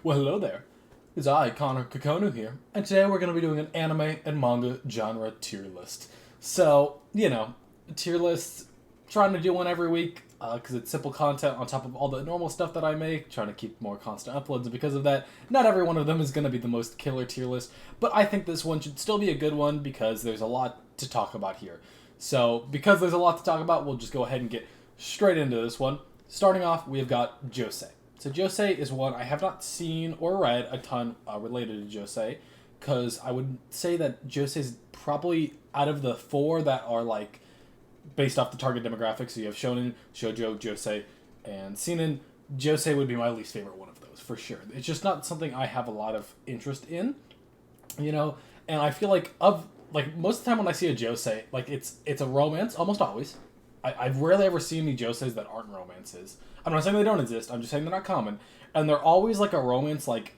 Well, hello there. It's I, Connor Kokonu here, and today we're going to be doing an anime and manga genre tier list. So, tier lists, trying to do one every week, because it's simple content on top of all the normal stuff that I make, trying to keep more constant uploads, and because of that, not every one of them is going to be the most killer tier list, but I think this one should still be a good one because there's a lot to talk about here. So, because there's a lot to talk about, we'll just go ahead and get straight into this one. Starting off, we've got Josei. So Josei is one I have not seen or read a ton related to Josei, because I would say that Josei is probably out of the four that are like based off the target demographic. So you have Shonen, Shoujo, Josei, and Seinen. Josei would be my least favorite one of those for sure. It's just not something I have a lot of interest in, and I feel like most of the time when I see a Josei, like it's a romance almost always. I've rarely ever seen any Joseis that aren't romances. I'm not saying they don't exist. I'm just saying they're not common. And they're always like a romance, like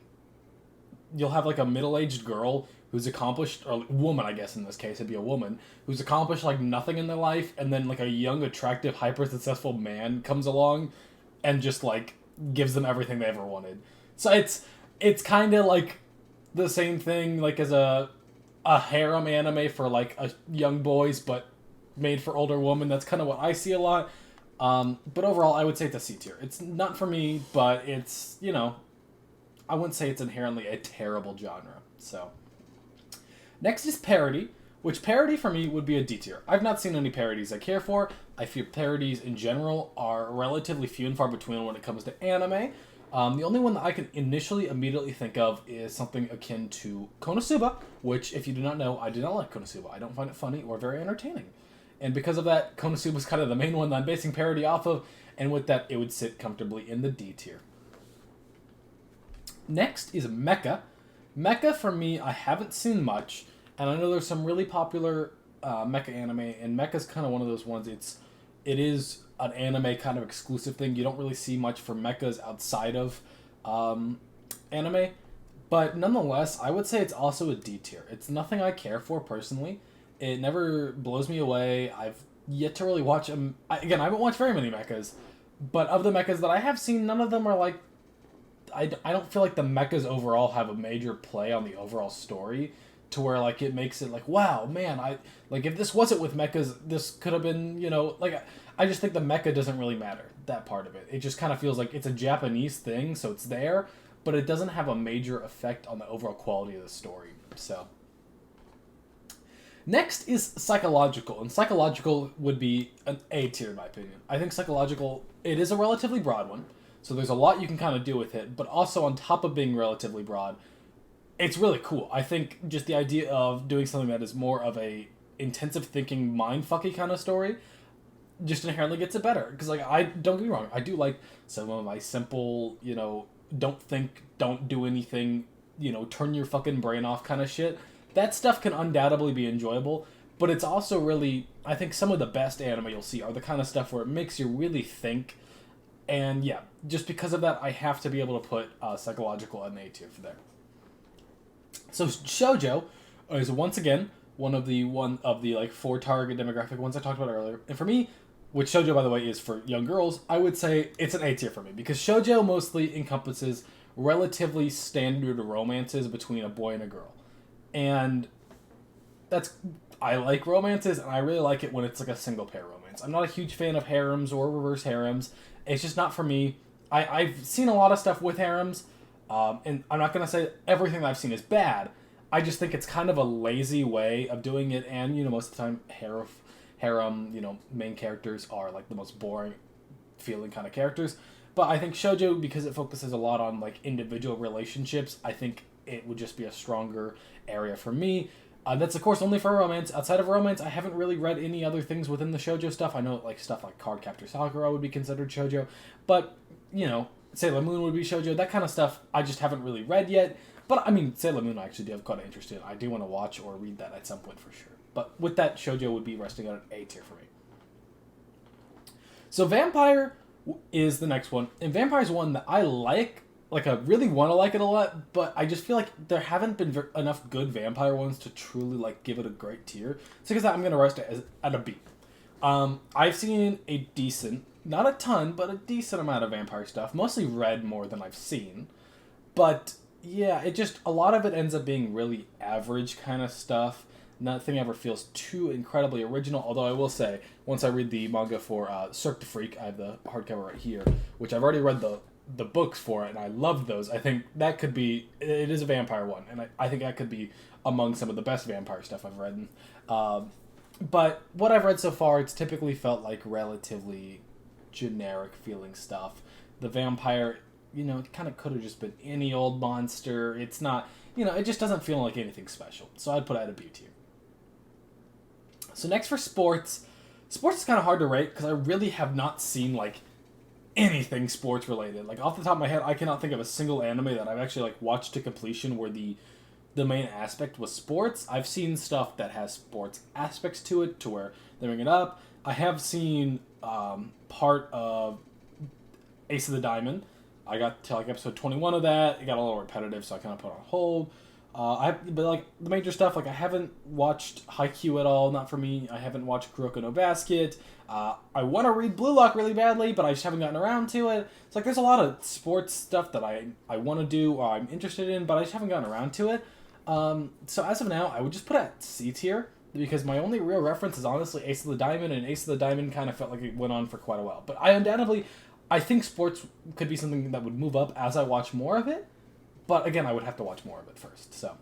you'll have like a middle-aged girl who's accomplished, or woman, I guess in this case, it'd be a woman, who's accomplished like nothing in their life, and then like a young, attractive, hyper-successful man comes along and just like gives them everything they ever wanted. So it's kind of like the same thing like as a harem anime for like a young boys, but made for older women. That's kind of what I see a lot. But overall, I would say it's a C tier. It's not for me, but it's, I wouldn't say it's inherently a terrible genre. So, next is Parody, which Parody for me would be a D tier. I've not seen any parodies I care for. I feel parodies in general are relatively few and far between when it comes to anime. The only one that I can immediately think of is something akin to Konosuba, which, if you do not know, I do not like Konosuba. I don't find it funny or very entertaining. And because of that, Konosuba is kind of the main one that I'm basing Parody off of, and with that, it would sit comfortably in the D tier. Next is Mecha. Mecha, for me, I haven't seen much, and I know there's some really popular mecha anime, and Mecha's kind of one of those ones. It is an anime kind of exclusive thing. You don't really see much for mechas outside of anime, but nonetheless, I would say it's also a D tier. It's nothing I care for personally. It never blows me away. I've yet to really watch them. Again, I haven't watched very many mechas, but of the mechas that I have seen, none of them are like... I don't feel like the mechas overall have a major play on the overall story to where like it makes it like, wow, man, if this wasn't with mechas, this could have been, I just think the mecha doesn't really matter, that part of it. It just kind of feels like it's a Japanese thing, so it's there, but it doesn't have a major effect on the overall quality of the story, so... Next is Psychological, and Psychological would be an A tier in my opinion. I think Psychological, it is a relatively broad one, so there's a lot you can kind of do with it, but also on top of being relatively broad, it's really cool. I think just the idea of doing something that is more of a intensive thinking, mindfucky kind of story just inherently gets it better. Because, don't get me wrong, I do like some of my simple, don't think, don't do anything, turn your fucking brain off kind of shit. That stuff can undoubtedly be enjoyable, but it's also really... I think some of the best anime you'll see are the kind of stuff where it makes you really think, and yeah, just because of that, I have to be able to put Psychological in A tier for there. So Shoujo is once again one of the four target demographic ones I talked about earlier, and for me, which Shoujo, by the way, is for young girls, I would say it's an A tier for me, because Shoujo mostly encompasses relatively standard romances between a boy and a girl. And I like romances, and I really like it when it's like a single pair romance. I'm not a huge fan of harems or reverse harems. It's just not for me. I've seen a lot of stuff with harems, and I'm not going to say everything that I've seen is bad. I just think it's kind of a lazy way of doing it, and, most of the time harem, main characters are like the most boring feeling kind of characters. But I think Shoujo, because it focuses a lot on like individual relationships, I think it would just be a stronger area for me. That's, of course, only for romance. Outside of romance, I haven't really read any other things within the shoujo stuff. I know stuff like Cardcaptor Sakura would be considered shoujo, but, Sailor Moon would be shoujo. That kind of stuff I just haven't really read yet. But, Sailor Moon I actually do have quite an interest in. I do want to watch or read that at some point for sure. But with that, shoujo would be resting on an A tier for me. So Vampire is the next one. And Vampire is one that I like. I really want to like it a lot, but I just feel like there haven't been enough good vampire ones to truly, give it a great tier. So because I'm going to rest it at a B. I've seen a decent, not a ton, but a decent amount of vampire stuff. Mostly read more than I've seen. But yeah, it just, a lot of it ends up being really average kind of stuff. Nothing ever feels too incredibly original, although I will say, once I read the manga for Cirque du Freak, I have the hardcover right here, which I've already read the books for it, and I loved those. I think that could be, it is a vampire one, and I think that could be among some of the best vampire stuff I've read. But what I've read so far, it's typically felt like relatively generic feeling stuff. The vampire, it kind of could have just been any old monster. It's not, it just doesn't feel like anything special. So I'd put it at a B tier. So next for sports. Sports is kind of hard to rate because I really have not seen, like, anything sports related. Like, off the top of my head, I cannot think of a single anime that I've actually, like, watched to completion where the main aspect was sports. I've seen stuff that has sports aspects to it, to where they bring it up. I have seen part of Ace of the Diamond. I got to like episode 21 of that. It got a little repetitive, so I kind of put it on hold. But like the major stuff, like I haven't watched Haikyuu at all. Not for me. I haven't watched Kuroko no Basket. I want to read Blue Lock really badly, but I just haven't gotten around to it. It's like there's a lot of sports stuff that I want to do or I'm interested in, but I just haven't gotten around to it. So as of now, I would just put it at C tier because my only real reference is honestly Ace of the Diamond, and Ace of the Diamond kind of felt like it went on for quite a while. But I think sports could be something that would move up as I watch more of it. But again, I would have to watch more of it first. So,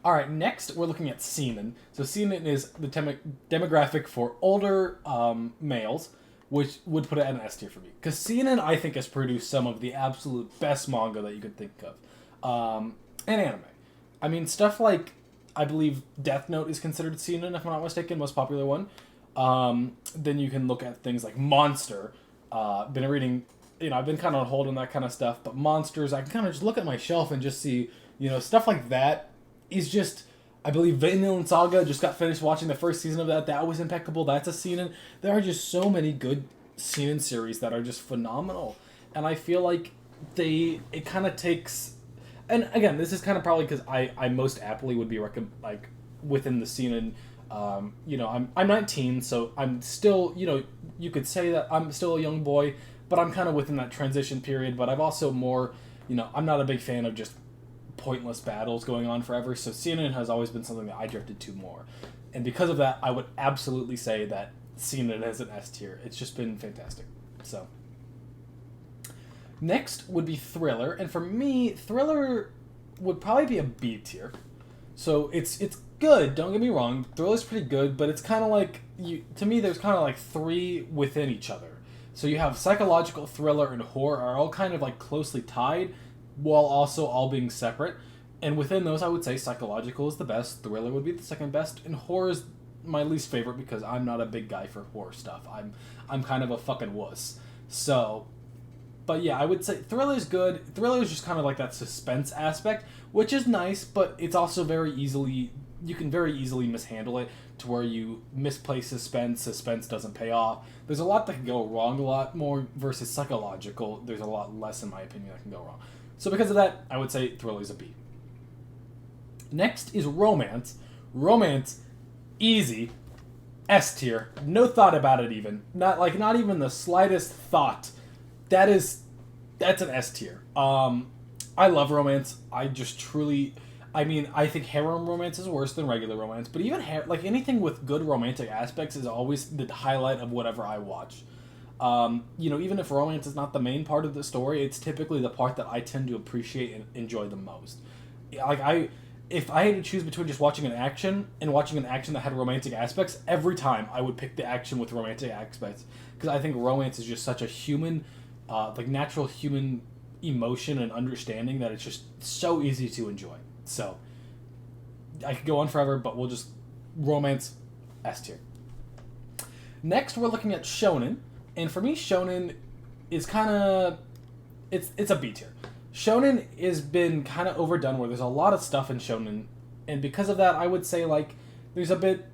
all right, next we're looking at seinen. So seinen is the demographic for older males, which would put it at an S tier for me. Because seinen, I think, has produced some of the absolute best manga that you could think of. And anime. I mean, stuff like, I believe Death Note is considered seinen, if I'm not mistaken, most popular one. Then you can look at things like Monster. Been reading, I've been kind of on hold on that kind of stuff, but Monsters, I can kind of just look at my shelf and just see, stuff like that is just, I believe Vinland Saga, just got finished watching the first season of that. That was impeccable. That's a seinen. There are just so many good seinen series that are just phenomenal. And I feel like it kind of takes, and again, this is kind of probably because I most aptly would be within the seinen. I'm 19, so I'm still, you could say that I'm still a young boy, but I'm kind of within that transition period. But I've also more, I'm not a big fan of just pointless battles going on forever. So seinen has always been something that I drifted to more, and because of that, I would absolutely say that seinen is an S tier. It's just been fantastic. So. Next would be thriller, and for me, thriller would probably be a B tier. So it's good, don't get me wrong, thriller's pretty good, but it's kind of like, to me, there's kind of like three within each other. So you have psychological, thriller, and horror are all kind of like closely tied, while also all being separate. And within those, I would say psychological is the best, thriller would be the second best, and horror is my least favorite because I'm not a big guy for horror stuff. I'm kind of a fucking wuss. So. But yeah, I would say thriller is good. Thriller is just kind of like that suspense aspect, which is nice, but it's also you can very easily mishandle it to where you misplace suspense doesn't pay off. There's a lot that can go wrong a lot more versus psychological. There's a lot less, in my opinion, that can go wrong. So because of that, I would say thriller is a B. Next is romance. Romance, easy, S tier. No thought about it even. Not even the slightest thought. That's an S tier. I love romance. I just truly, I think harem romance is worse than regular romance, but even anything with good romantic aspects is always the highlight of whatever I watch. Even if romance is not the main part of the story, it's typically the part that I tend to appreciate and enjoy the most. If I had to choose between just watching an action and watching an action that had romantic aspects, every time I would pick the action with romantic aspects, because I think romance is just such a human, natural human emotion and understanding that it's just so easy to enjoy. So, I could go on forever, but we'll just romance S tier. Next, we're looking at shonen, and for me, shonen is kind of it's a B tier. Shonen has been kind of overdone, where there's a lot of stuff in shonen, and because of that, I would say there's a bit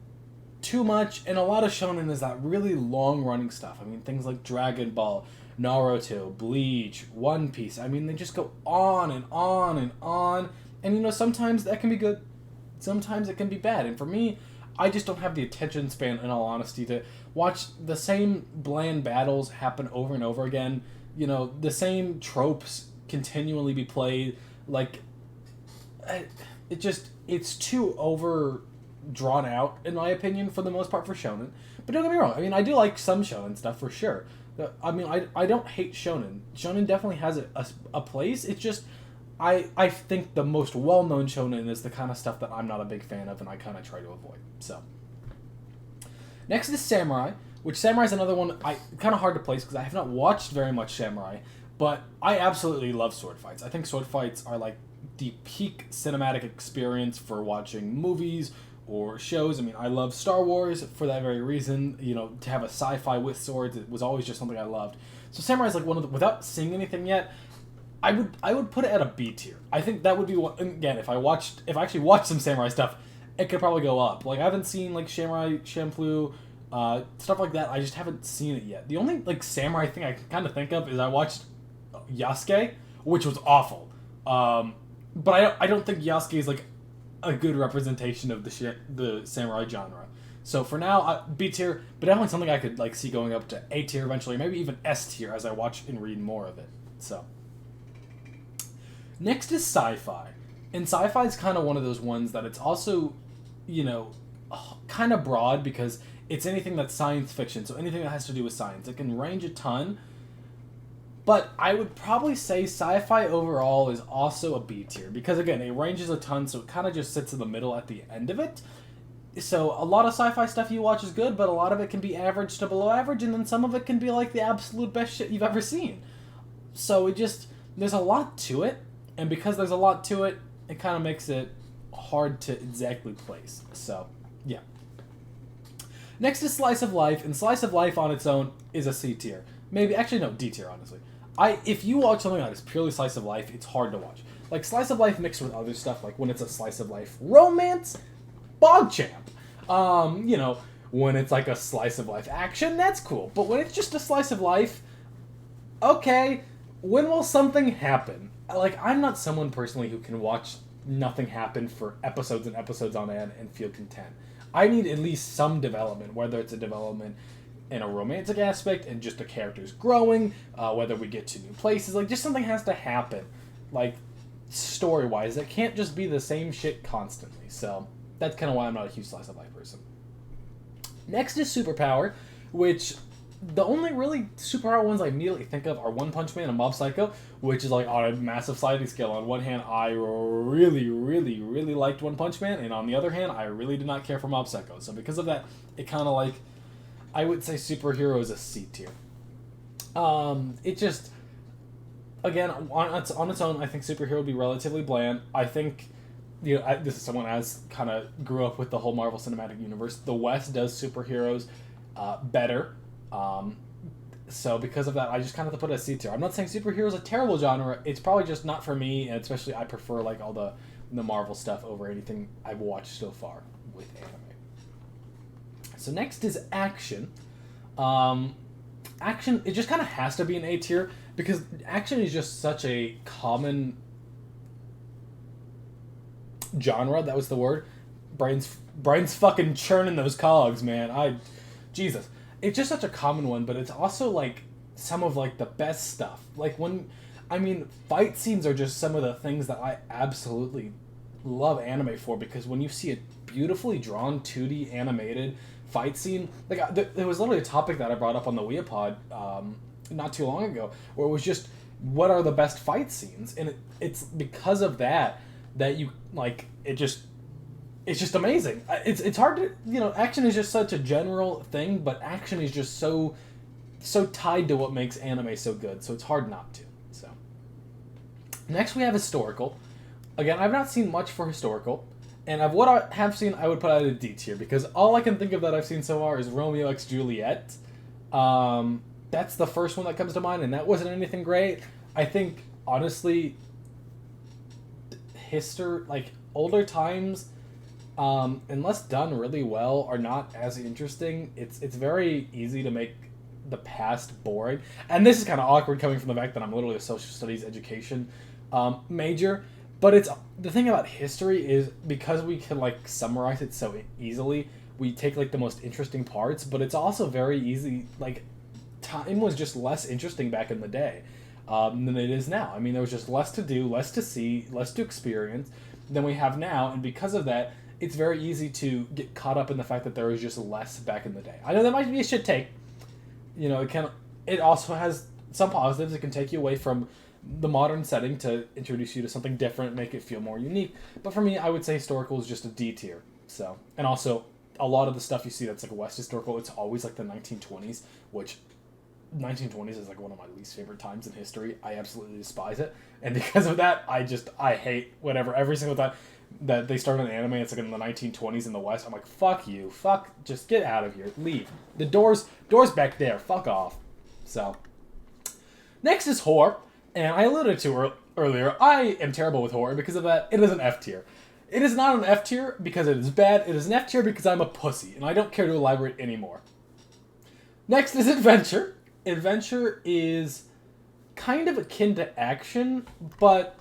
too much, and a lot of shonen is that really long running stuff. Things like Dragon Ball, Naruto, Bleach, One Piece. They just go on and on and on. And, sometimes that can be good. Sometimes it can be bad. And for me, I just don't have the attention span, in all honesty, to watch the same bland battles happen over and over again. The same tropes continually be played. Like, it's too over drawn out, in my opinion, for the most part, for shonen. But don't get me wrong, I mean, I do like some shonen stuff, for sure. I mean, I don't hate shonen. Shonen definitely has a place. It's just, I think the most well-known shonen is the kind of stuff that I'm not a big fan of, and I kind of try to avoid. So, next is Samurai, which Samurai is another one kind of hard to place because I have not watched very much Samurai, but I absolutely love sword fights. I think sword fights are like the peak cinematic experience for watching movies or shows. I mean, I love Star Wars for that very reason. You know, to have a sci-fi with swords, it was always just something I loved. So Samurai is like one of the, without seeing anything yet, I would put it at a B tier. I think that would be what, again, if I actually watched some Samurai stuff, it could probably go up. Like, I haven't seen like Samurai Champloo, stuff like that. I just haven't seen it yet. The only like Samurai thing I can kind of think of is I watched Yasuke, which was awful. But I don't think Yasuke is like a good representation of the samurai genre. So for now, B tier, but definitely something I could like see going up to A tier eventually, maybe even S tier as I watch and read more of it. So next is Sci-Fi, and Sci-Fi is kind of one of those ones that it's also, you know, kind of broad because it's anything that's science fiction, so anything that has to do with science. It can range a ton. But I would probably say Sci-Fi overall is also a B tier because, again, it ranges a ton, so it kind of just sits in the middle at the end of it. So a lot of Sci-Fi stuff you watch is good, but a lot of it can be average to below average, and then some of it can be like the absolute best shit you've ever seen. So there's a lot to it, and because there's a lot to it, it kind of makes it hard to exactly place. So, yeah. Next is Slice of Life, and Slice of Life on its own is a C tier. Maybe, actually no, D tier, honestly. If you watch something that is purely Slice of Life, it's hard to watch. Like, Slice of Life mixed with other stuff, like when it's a Slice of Life romance, BogChamp. You know, when it's like a Slice of Life action, that's cool. But when it's just a Slice of Life, okay, when will something happen? Like, I'm not someone personally who can watch nothing happen for episodes and episodes on end and feel content. I need at least some development, whether it's a development in a romantic aspect and just the characters growing, whether we get to new places, like just something has to happen, like story-wise. It can't just be the same shit constantly. So that's kind of why I'm not a huge Slice of Life person. Next is Superpower, which the only really superpower ones I immediately think of are One Punch Man and Mob Psycho, which is like on a massive sliding scale. On one hand, I really, really, really liked One Punch Man, and on the other hand, I really did not care for Mob Psycho. So because of that, it kind of like, I would say superhero is a C tier. It just, again, on its own, I think superhero would be relatively bland. I think, you know, this is someone as kind of grew up with the whole Marvel Cinematic Universe. The West does superheroes better. So because of that, I just kind of have to put it as C tier. I'm not saying superhero is a terrible genre. It's probably just not for me, and especially I prefer like all the Marvel stuff over anything I've watched so far with anime. So next is action. Action, it just kind of has to be an A tier because action is just such a common genre. That was the word. Brain's fucking churning those cogs, man. Jesus. It's just such a common one, but it's also like some of like the best stuff. Like fight scenes are just some of the things that I absolutely love anime for, because when you see a beautifully drawn 2D animated fight scene, like there was literally a topic that I brought up on the Weapod not too long ago, where it was just what are the best fight scenes, and it's because of that you like it's just amazing. It's hard to, you know, action is just such a general thing, but action is just so tied to what makes anime so good, so it's hard not to. So next we have historical. Again, I've not seen much for historical, and of what I have seen, I would put it at a D tier, because all I can think of that I've seen so far is Romeo x Juliet. That's the first one that comes to mind, and that wasn't anything great. I think, honestly, older times, unless done really well, are not as interesting. It's very easy to make the past boring, and this is kind of awkward coming from the fact that I'm literally a social studies education major. But it's the thing about history is because we can like summarize it so easily, we take like the most interesting parts, but it's also very easy. Like, time was just less interesting back in the day. than it is now. I mean, there was just less to do, less to see, less to experience than we have now, and because of that, it's very easy to get caught up in the fact that there was just less back in the day. I know that might be a shit take. It also has some positives. It can take you away from the modern setting to introduce you to something different, make it feel more unique. But for me, I would say historical is just a D tier. So, and also a lot of the stuff you see that's like West historical, it's always like the 1920s, which 1920s is like one of my least favorite times in history. I absolutely despise it, and because of that, I hate whatever. Every single time that they start an anime, it's like in the 1920s in the West. I'm like, fuck you, just get out of here, leave. The doors back there, fuck off. So, next is horror, and I alluded to earlier. I am terrible with horror because of that. It is an F tier. It is not an F tier because it is bad. It is an F tier because I'm a pussy, and I don't care to elaborate anymore. Next is adventure. Adventure is kind of akin to action, but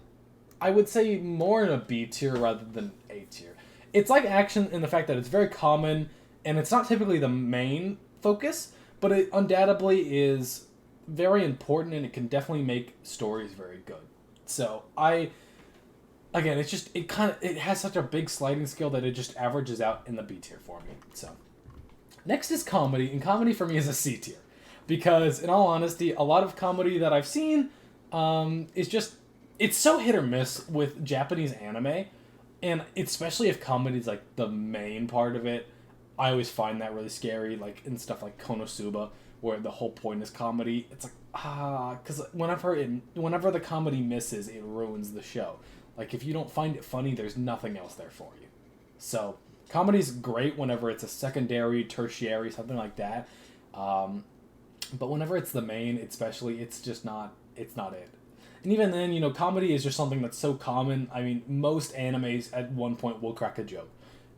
I would say more in a B tier rather than A tier. It's like action in the fact that it's very common, and it's not typically the main focus, but it undoubtedly is very important, and it can definitely make stories very good. So it has such a big sliding scale that it just averages out in the B tier for me. So next is comedy, and comedy for me is a C tier. Because, in all honesty, a lot of comedy that I've seen it's so hit or miss with Japanese anime, and especially if comedy is like the main part of it, I always find that really scary, like in stuff like Konosuba, where the whole point is comedy. It's like, because whenever the comedy misses, it ruins the show. Like, if you don't find it funny, there's nothing else there for you. So, comedy's great whenever it's a secondary, tertiary, something like that. But whenever it's the main, especially, it's not it. And even then, comedy is just something that's so common. I mean, most animes at one point will crack a joke.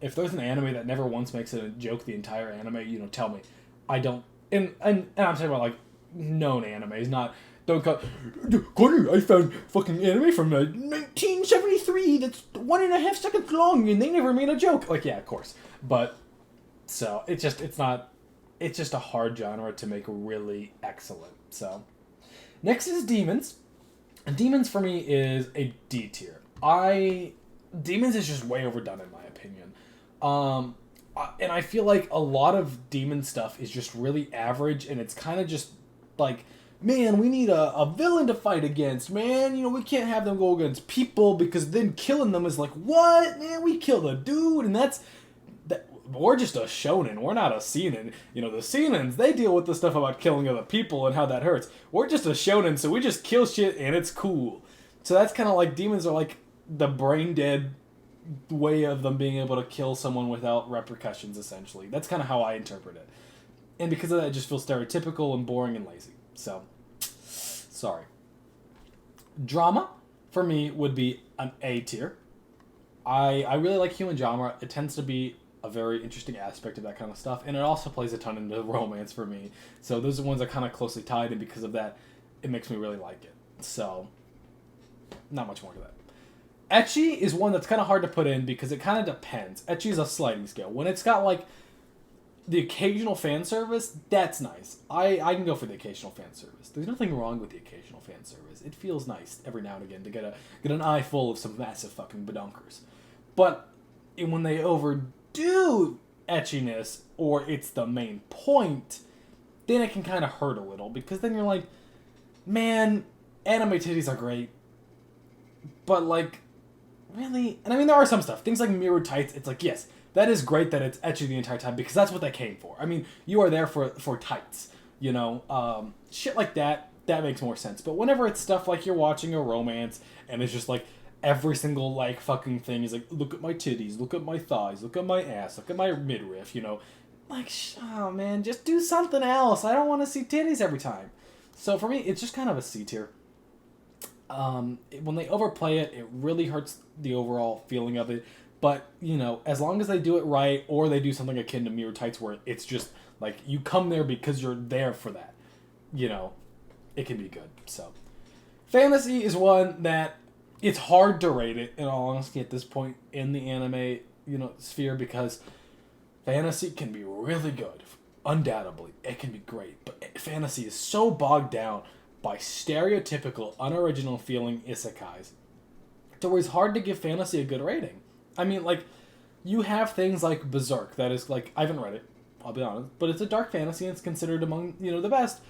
If there's an anime that never once makes a joke the entire anime, tell me. I don't, and I'm talking about, like, known animes, not, don't call, Connor, I found fucking anime from 1973 that's 1.5 seconds long and they never made a joke. Like, yeah, of course. But, so, it's just a hard genre to make really excellent. So, next is Demons. And Demons for me is a D tier. Demons is just way overdone in my opinion. And I feel like a lot of Demon stuff is just really average, and it's kind of just like, man, we need a villain to fight against, man. We can't have them go against people because then killing them is like, what? Man, we killed a dude, and that's... We're just a shonen. We're not a seinen. The seinens, they deal with the stuff about killing other people and how that hurts. We're just a shonen, so we just kill shit and it's cool. So that's kind of like, demons are like the brain dead way of them being able to kill someone without repercussions, essentially. That's kind of how I interpret it. And because of that, it just feels stereotypical and boring and lazy. So, sorry. Drama, for me, would be an A tier. I really like human drama. It tends to be a very interesting aspect of that kind of stuff, and it also plays a ton into romance for me. So those are the ones that are kind of closely tied, and because of that, it makes me really like it. So, not much more to that. Ecchi is one that's kind of hard to put in because it kind of depends. Ecchi is a sliding scale. When it's got like the occasional fan service, that's nice. I can go for the occasional fan service. There's nothing wrong with the occasional fan service. It feels nice every now and again to get an eye full of some massive fucking badonkers. But when they overdo etchiness, or it's the main point, then it can kind of hurt a little, because then you're like, man, anime titties are great, but like, really? And I mean, there are some stuff, things like mirror tights, it's like, yes, that is great that it's ecchi the entire time, because that's what they came for. I mean, you are there for tights, shit like that makes more sense. But whenever it's stuff like you're watching a romance, and it's just like, every single, like, fucking thing is like, look at my titties, look at my thighs, look at my ass, look at my midriff, Like, oh, man, just do something else. I don't want to see titties every time. So for me, it's just kind of a C tier. When they overplay it, it really hurts the overall feeling of it. But, as long as they do it right, or they do something akin to mirror tights where it's just, like, you come there because you're there for that, it can be good. So, fantasy is one that it's hard to rate it, in all honesty, at this point in the anime, sphere, because fantasy can be really good. Undoubtedly, it can be great, but fantasy is so bogged down by stereotypical, unoriginal feeling isekais to where it's hard to give fantasy a good rating. I mean, like, you have things like Berserk, that is, like, I haven't read it, I'll be honest, but it's a dark fantasy and it's considered among, the best.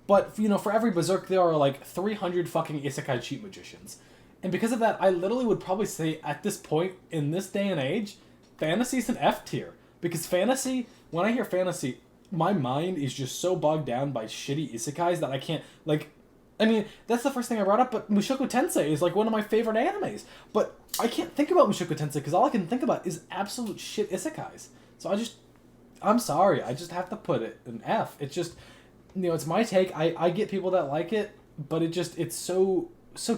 But, for every Berserk, there are, like, 300 fucking isekai cheat magicians. And because of that, I literally would probably say, at this point, in this day and age, fantasy's an F tier. Because fantasy, when I hear fantasy, my mind is just so bogged down by shitty isekais that I can't, like... I mean, that's the first thing I brought up, but Mushoku Tensei is, like, one of my favorite animes. But I can't think about Mushoku Tensei, because all I can think about is absolute shit isekais. So I'm sorry, I just have to put it an F. It's just... it's my take. I get people that like it, but it's so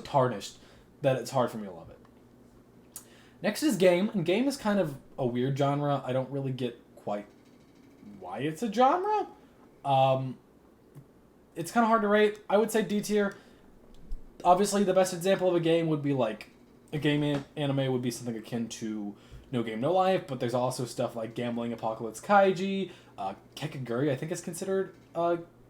tarnished that it's hard for me to love it. Next is game, and game is kind of a weird genre. I don't really get quite why it's a genre. It's kind of hard to rate. I would say D tier. Obviously, the best example of a game would be like a game anime would be something akin to No Game No Life, but there's also stuff like Gambling Apocalypse Kaiji, Kekiguri, I think is considered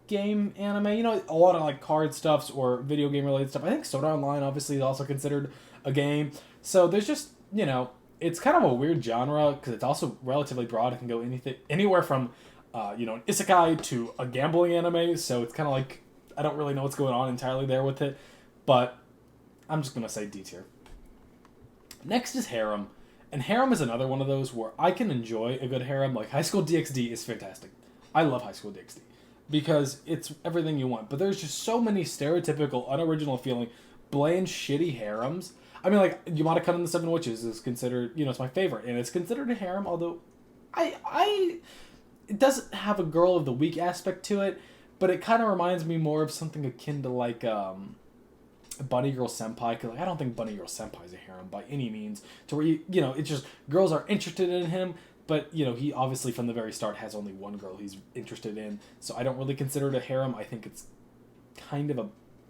game anime, a lot of like card stuffs or video game related stuff. I think Sword Art Online obviously is also considered a game. So there's just, it's kind of a weird genre because it's also relatively broad. It can go anywhere from, an isekai to a gambling anime. So it's kind of like, I don't really know what's going on entirely there with it, but I'm just going to say D tier. Next is harem. And harem is another one of those where I can enjoy a good harem. Like High School DxD is fantastic. I love High School DxD. Because it's everything you want. But there's just so many stereotypical, unoriginal feeling, bland, shitty harems. I mean, like, Yamada Kun and the Seven Witches is considered, it's my favorite. And it's considered a harem, although it doesn't have a girl of the week aspect to it. But it kind of reminds me more of something akin to, like, Bunny Girl Senpai. Because I don't think Bunny Girl Senpai is a harem by any means. To where, it's just girls are interested in him. But, he obviously from the very start has only one girl he's interested in. So I don't really consider it a harem. I think it's kind of a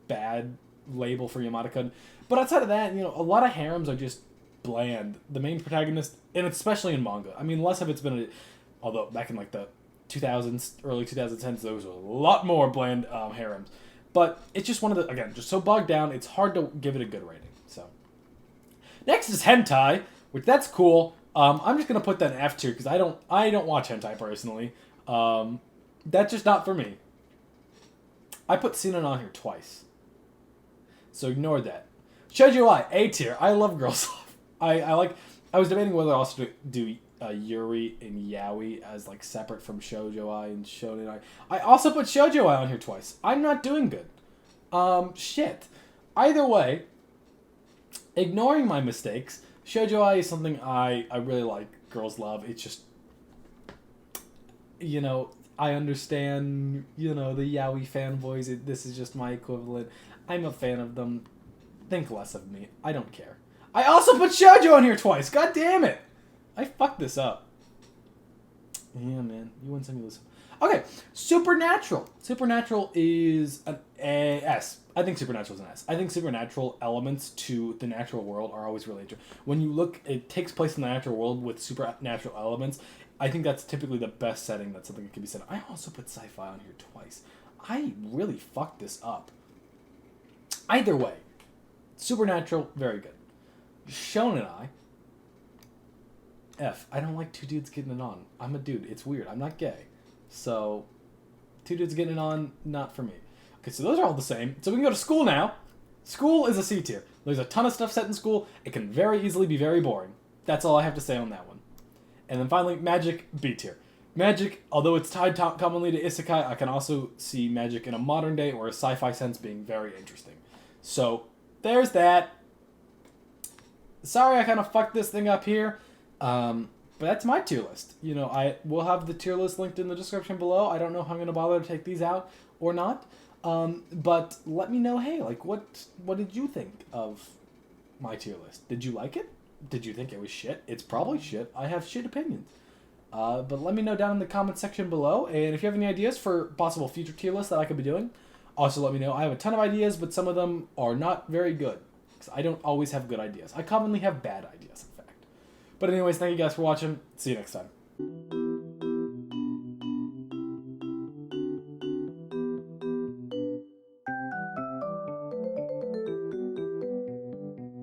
bad label for Yamada-kun. But outside of that, a lot of harems are just bland. The main protagonist, and especially in manga. I mean, less of it's been although back in like the 2000s, early 2010s, there was a lot more bland harems. But it's just one of the, again, just so bogged down, it's hard to give it a good rating. So next is hentai, which that's cool. I'm just gonna put that in F tier because I don't watch hentai personally. That's just not for me. I put Sinan on here twice, so ignore that. Shoujo Ai, A tier. I love girls love. I was debating whether also to do Yuri and Yaoi as like separate from Shoujo Ai and Shonen Ai. I also put Shoujo Ai on here twice. I'm not doing good. Shit. Either way, ignoring my mistakes. Shoujo Ai is something I really like. Girls love. It's just, I understand, the yaoi fanboys. This is just my equivalent. I'm a fan of them. Think less of me. I don't care. I also put shoujo on here twice. God damn it. I fucked this up. Yeah, man. You win some, you lose some. Okay, Supernatural. Supernatural is an S. I think Supernatural is an S. I think supernatural elements to the natural world are always really interesting. When you look, it takes place in the natural world with supernatural elements. I think that's typically the best setting that something can be said. I also put Sci-Fi on here twice. I really fucked this up. Either way, Supernatural, very good. Shonen Ai, F. I don't like two dudes getting it on. I'm a dude. It's weird. I'm not gay. So, two dudes getting it on, not for me. Okay, so those are all the same. So we can go to school now. School is a C tier. There's a ton of stuff set in school. It can very easily be very boring. That's all I have to say on that one. And then finally, Magic, B tier. Magic, although it's tied commonly to isekai, I can also see Magic in a modern day or a sci-fi sense being very interesting. So, there's that. Sorry I kind of fucked this thing up here. But that's my tier list. I will have the tier list linked in the description below. I don't know if I'm going to bother to take these out or not. But let me know, hey, like, what did you think of my tier list? Did you like it? Did you think it was shit? It's probably shit. I have shit opinions. But let me know down in the comment section below. And if you have any ideas for possible future tier lists that I could be doing, also let me know. I have a ton of ideas, but some of them are not very good. Because I don't always have good ideas. I commonly have bad ideas, in fact. But anyways, thank you guys for watching. See you next time.